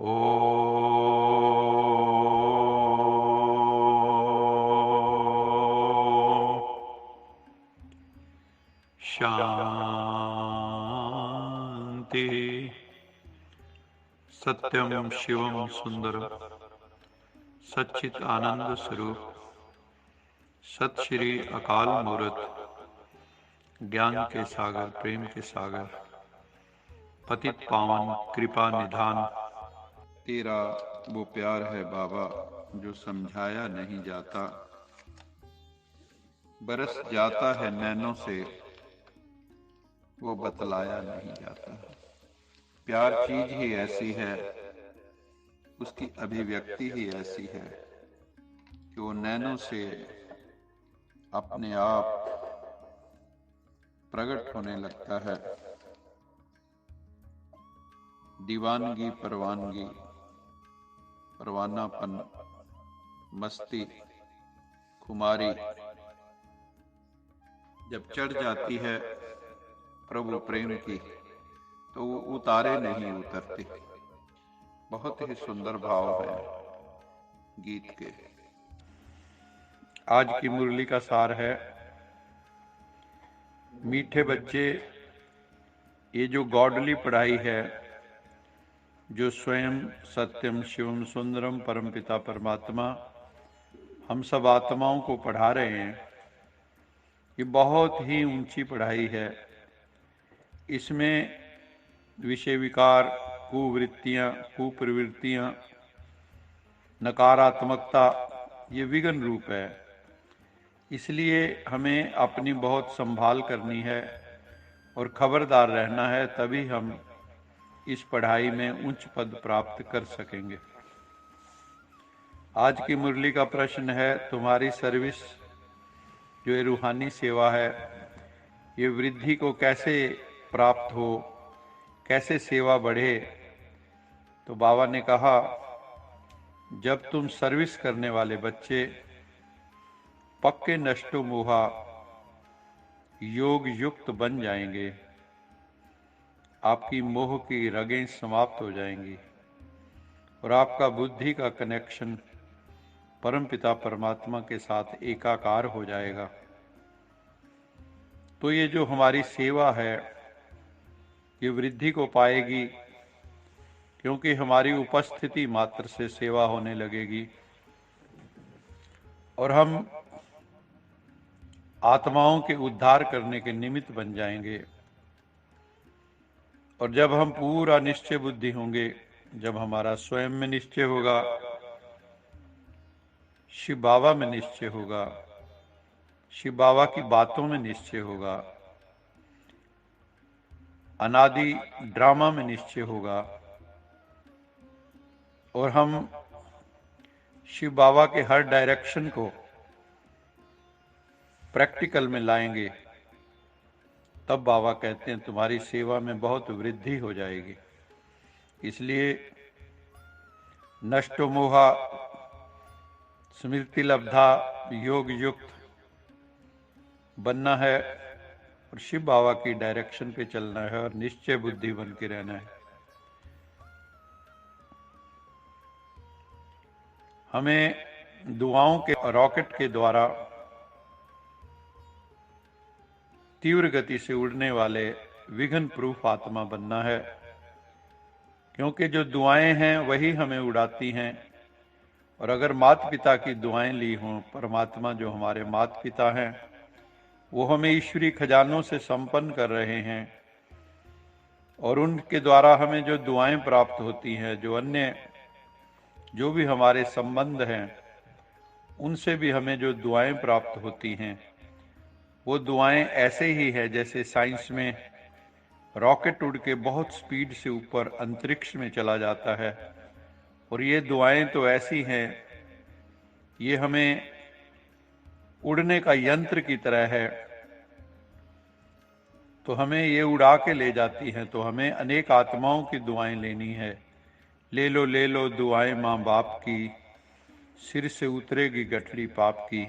ओ शांति। सत्यम शिवम सुंदरम सच्चित आनंद स्वरूप सत श्री अकाल मूर्त ज्ञान के सागर प्रेम के सागर पतित पावन कृपा निधान। तेरा वो प्यार है बाबा जो समझाया नहीं जाता, बरस जाता है नैनों से वो बतलाया नहीं जाता। प्यार चीज ही ऐसी है, उसकी अभिव्यक्ति ही ऐसी है कि वो नैनों से अपने आप प्रकट होने लगता है। दीवानगी, परवानगी, परवानापन, मस्ती, खुमारी जब चढ़ जाती है प्रभु प्रेम की, तो वो उतारे नहीं उतरते। बहुत ही सुंदर भाव है गीत के। आज की मुरली का सार है, मीठे बच्चे, ये जो गॉडली पढ़ाई है, जो स्वयं सत्यम शिवम सुंदरम परमपिता परमात्मा हम सब आत्माओं को पढ़ा रहे हैं, ये बहुत ही ऊंची पढ़ाई है। इसमें विषय विकार, कुवृत्तियां, कुप्रवृत्तियां, नकारात्मकता, ये विघ्न रूप है। इसलिए हमें अपनी बहुत संभाल करनी है और खबरदार रहना है, तभी हम इस पढ़ाई में उच्च पद प्राप्त कर सकेंगे। आज की मुरली का प्रश्न है, तुम्हारी सर्विस जो ये रूहानी सेवा है, ये वृद्धि को कैसे प्राप्त हो, कैसे सेवा बढ़े। तो बाबा ने कहा, जब तुम सर्विस करने वाले बच्चे पक्के नष्टो मोहा योग युक्त बन जाएंगे, आपकी मोह की रगें समाप्त हो जाएंगी और आपका बुद्धि का कनेक्शन परमपिता परमात्मा के साथ एकाकार हो जाएगा। तो ये जो हमारी सेवा है, ये वृद्धि को पाएगी, क्योंकि हमारी उपस्थिति मात्र से सेवा होने लगेगी और हम आत्माओं के उद्धार करने के निमित्त बन जाएंगे। और जब हम पूरा निश्चय बुद्धि होंगे, जब हमारा स्वयं में निश्चय होगा, शिव बाबा में निश्चय होगा, शिव बाबा की बातों में निश्चय होगा, अनादि ड्रामा में निश्चय होगा और हम शिव बाबा के हर डायरेक्शन को प्रैक्टिकल में लाएंगे, तब बाबा कहते हैं तुम्हारी सेवा में बहुत वृद्धि हो जाएगी। इसलिए नष्टो मोहा स्मृति लब्धा योग युक्त बनना है और शिव बाबा की डायरेक्शन पे चलना है और निश्चय बुद्धि बन के रहना है। हमें दुआओं के रॉकेट के द्वारा तीव्र गति से उड़ने वाले विघ्न प्रूफ आत्मा बनना है, क्योंकि जो दुआएं हैं वही हमें उड़ाती हैं। और अगर माता पिता की दुआएं ली हों, परमात्मा जो हमारे माता पिता हैं वो हमें ईश्वरीय खजानों से संपन्न कर रहे हैं और उनके द्वारा हमें जो दुआएं प्राप्त होती हैं, जो अन्य जो भी हमारे संबंध हैं उनसे भी हमें जो दुआएं प्राप्त होती हैं, वो दुआएं ऐसे ही है जैसे साइंस में रॉकेट उड़ के बहुत स्पीड से ऊपर अंतरिक्ष में चला जाता है। और ये दुआएं तो ऐसी हैं, ये हमें उड़ने का यंत्र की तरह है, तो हमें ये उड़ा के ले जाती हैं। तो हमें अनेक आत्माओं की दुआएं लेनी है। ले लो दुआएं माँ बाप की, सिर से उतरेगी गठरी पाप की।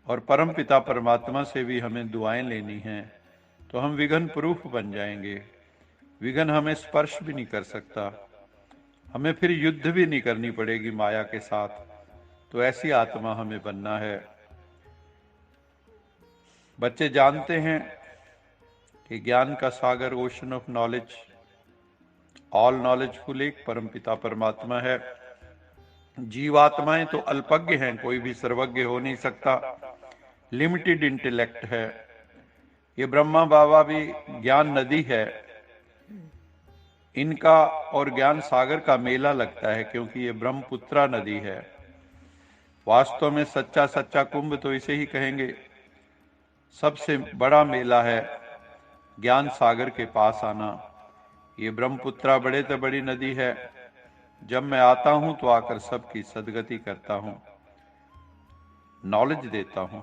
और परमपिता परमात्मा से भी हमें दुआएं लेनी हैं, तो हम विघ्न प्रूफ बन जाएंगे। विघ्न हमें स्पर्श भी नहीं कर सकता। हमें फिर युद्ध भी नहीं करनी पड़ेगी माया के साथ। तो ऐसी आत्मा हमें बनना है। बच्चे जानते हैं कि ज्ञान का सागर, ocean of knowledge, all knowledgeful एक परमपिता परमात्मा है। जीवात्माएं तो अल्पज्ञ हैं, कोई भी सर्वज्ञ हो नहीं सकता, लिमिटेड इंटेलेक्ट है। ये ब्रह्मा बाबा भी ज्ञान नदी है, इनका और ज्ञान सागर का मेला लगता है, क्योंकि ये ब्रह्मपुत्रा नदी है। वास्तव में सच्चा सच्चा कुंभ तो इसे ही कहेंगे। सबसे बड़ा मेला है ज्ञान सागर के पास आना। ये ब्रह्मपुत्रा बड़े से बड़ी नदी है। जब मैं आता हूं तो आकर सबकी सदगति करता हूं, नॉलेज देता हूं।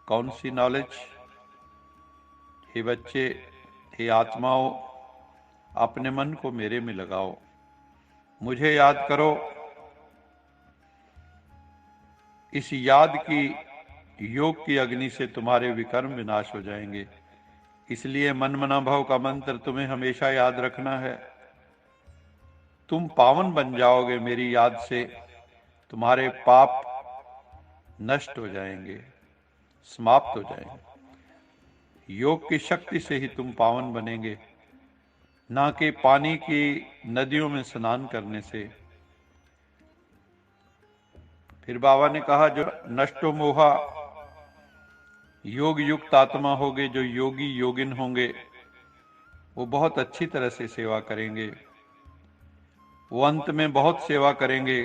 कौन सी नॉलेज? हे बच्चे, हे आत्माओं, अपने मन को मेरे में लगाओ, मुझे याद करो। इस याद की, योग की अग्नि से तुम्हारे विकर्म विनाश हो जाएंगे। इसलिए मन मना भाव का मंत्र तुम्हें हमेशा याद रखना है। तुम पावन बन जाओगे मेरी याद से, तुम्हारे पाप नष्ट हो जाएंगे, समाप्त हो जाएंगे। योग की शक्ति से ही तुम पावन बनेंगे, ना कि पानी की नदियों में स्नान करने से। फिर बाबा ने कहा, जो नष्टो मोहा योग युक्त आत्मा होगे, जो योगी योगिन होंगे, वो बहुत अच्छी तरह से सेवा करेंगे। वो अंत में बहुत सेवा करेंगे।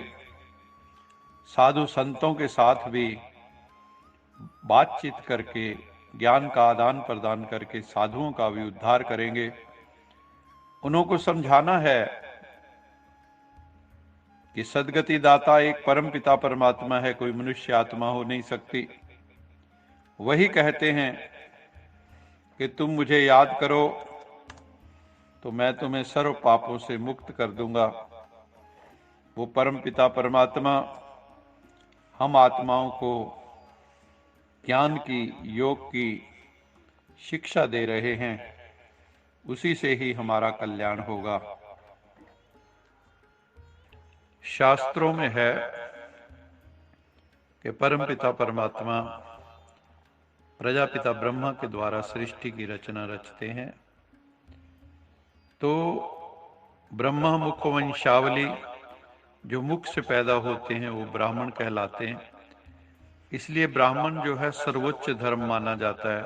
साधु संतों के साथ भी बातचीत करके, ज्ञान का आदान प्रदान करके साधुओं का भी उद्धार करेंगे। उनको समझाना है कि सदगति दाता एक परम पिता परमात्मा है, कोई मनुष्य आत्मा हो नहीं सकती। वही कहते हैं कि तुम मुझे याद करो तो मैं तुम्हें सर्व पापों से मुक्त कर दूंगा। वो परम पिता परमात्मा हम आत्माओं को ज्ञान की, योग की शिक्षा दे रहे हैं। उसी से ही हमारा कल्याण होगा। शास्त्रों में है कि परम पिता परमात्मा प्रजापिता ब्रह्मा के द्वारा सृष्टि की रचना रचते हैं। तो ब्रह्मा मुख वंशावली, जो मुख से पैदा होते हैं वो ब्राह्मण कहलाते हैं। इसलिए ब्राह्मण जो है सर्वोच्च धर्म माना जाता है।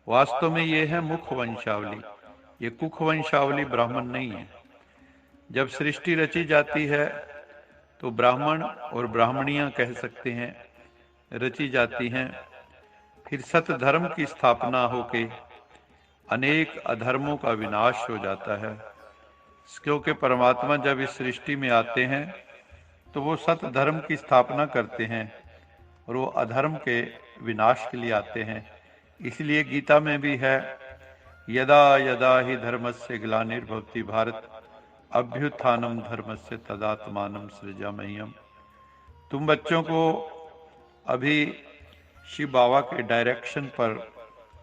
वास्तव में ये है मुख वंशावली, ये कुख वंशावली ब्राह्मण नहीं है। जब सृष्टि रची जाती है तो ब्राह्मण और ब्राह्मणियां कह सकते हैं रची जाती हैं। फिर सत धर्म की स्थापना होके अनेक अधर्मों का विनाश हो जाता है। क्योंकि परमात्मा जब इस सृष्टि में आते हैं तो वो सत धर्म की स्थापना करते हैं और वो अधर्म के विनाश के लिए आते हैं। इसलिए गीता में भी है, यदा यदा ही धर्मस्य ग्लानिर्भवति भारत अभ्युत्थानम धर्मस्य तदात्मानं सृजाम्यहम्। तुम बच्चों को अभी शिव बाबा के डायरेक्शन पर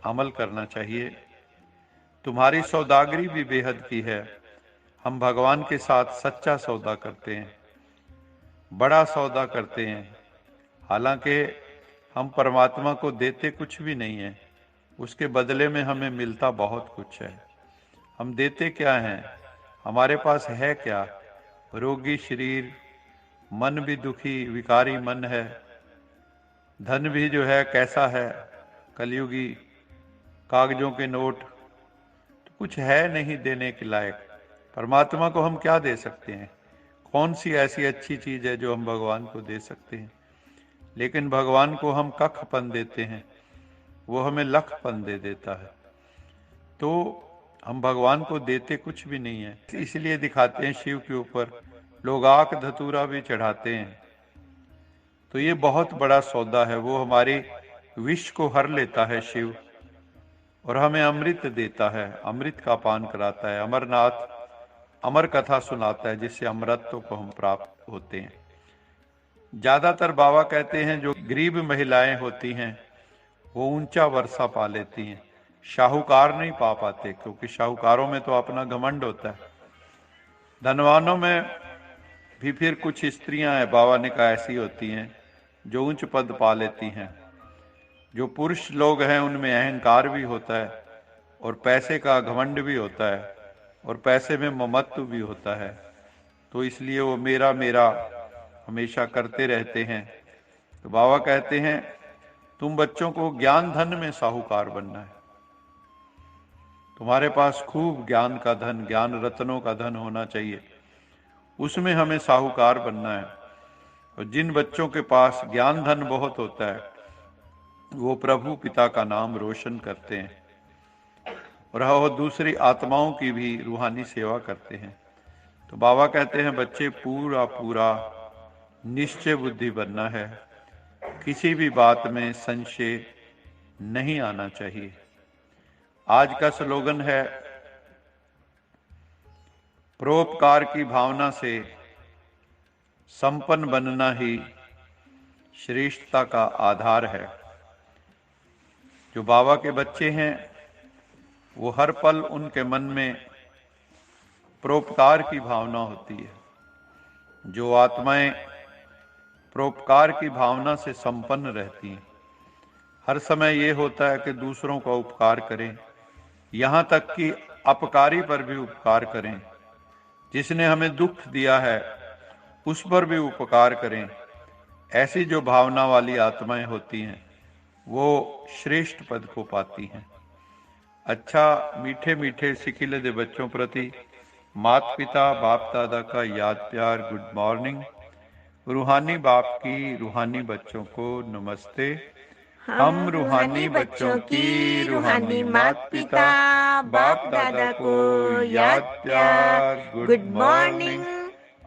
अमल करना चाहिए। तुम्हारी सौदागरी भी बेहद की है। हम भगवान के साथ सच्चा सौदा करते हैं, बड़ा सौदा करते हैं। हालांकि हम परमात्मा को देते कुछ भी नहीं है, उसके बदले में हमें मिलता बहुत कुछ है। हम देते क्या हैं? हमारे पास है क्या? रोगी शरीर, मन भी दुखी विकारी मन है, धन भी जो है कैसा है, कलयुगी कागजों के नोट, तो कुछ है नहीं देने के लायक। परमात्मा को हम क्या दे सकते हैं? कौन सी ऐसी अच्छी चीज है जो हम भगवान को दे सकते हैं? लेकिन भगवान को हम कखपन देते हैं, वो हमें लखपन दे देता है। तो हम भगवान को देते कुछ भी नहीं है। इसलिए दिखाते हैं शिव के ऊपर लोग आक धतूरा भी चढ़ाते हैं। तो ये बहुत बड़ा सौदा है। वो हमारी विष को हर लेता है शिव, और हमें अमृत देता है, अमृत का पान कराता है। अमरनाथ अमर कथा सुनाता है, जिससे अमरत्व को हम प्राप्त होते हैं। ज्यादातर बाबा कहते हैं जो गरीब महिलाएं होती हैं वो ऊंचा वर्षा पा लेती हैं, शाहूकार नहीं पा पाते, क्योंकि शाहूकारों में तो अपना घमंड होता है। धनवानों में भी फिर कुछ स्त्रियां हैं, बाबा ने कहा, ऐसी होती हैं जो उच्च पद पा लेती हैं। जो पुरुष लोग हैं उनमें अहंकार भी होता है और पैसे का घमंड भी होता है और पैसे में ममत्व भी होता है, तो इसलिए वो मेरा मेरा हमेशा करते रहते हैं। तो बाबा कहते हैं तुम बच्चों को ज्ञान धन में साहूकार बनना है। तुम्हारे पास खूब ज्ञान का धन, ज्ञान रत्नों का धन होना चाहिए, उसमें हमें साहूकार बनना है। और जिन बच्चों के पास ज्ञान धन बहुत होता है वो प्रभु पिता का नाम रोशन करते हैं और वो दूसरी आत्माओं की भी रूहानी सेवा करते हैं। तो बाबा कहते हैं बच्चे पूरा पूरा निश्चय बुद्धि बनना है, किसी भी बात में संशय नहीं आना चाहिए। आज का स्लोगन है परोपकार की भावना से संपन्न बनना ही श्रेष्ठता का आधार है। जो बाबा के बच्चे हैं वो हर पल उनके मन में परोपकार की भावना होती है। जो आत्माएं परोपकार की भावना से संपन्न रहती हैं, हर समय ये होता है कि दूसरों का उपकार करें, यहाँ तक कि अपकारी पर भी उपकार करें। जिसने हमें दुख दिया है उस पर भी उपकार करें। ऐसी जो भावना वाली आत्माएं होती हैं वो श्रेष्ठ पद को पाती हैं। अच्छा, मीठे मीठे सिखिलदे बच्चों प्रति माता पिता बाप दादा का याद प्यार, गुड मॉर्निंग। रूहानी बाप की रूहानी बच्चों को नमस्ते। हम रूहानी बच्चों की रूहानी माता पिता बाप दादा को याद प्यार, गुड मॉर्निंग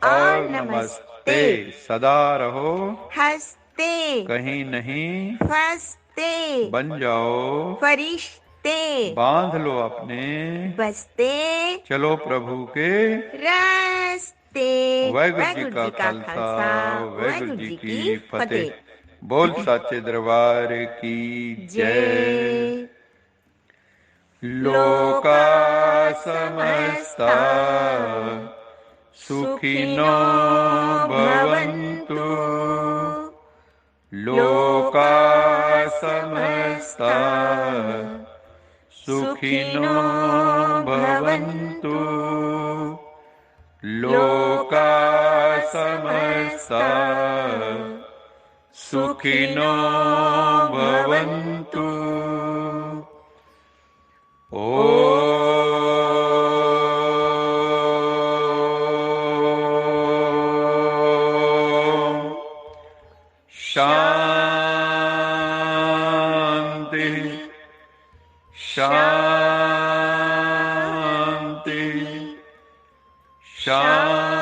और नमस्ते। सदा रहो हंसते, कहीं नहीं फंसते, बन जाओ फरिश्ते, बांध लो अपने बसते चलो प्रभु के रास्ते। वाहिगुरु जी का खालसा, वाहिगुरु जी की फतेह। बोल साचे दरबार की जय। लोका समस्ता सुखिनो भवन्तु, लोका समस्ता सुखिनो भवन्तु, लोका समस्ता सुखिनो भवन्तु। शांति शांति शांति।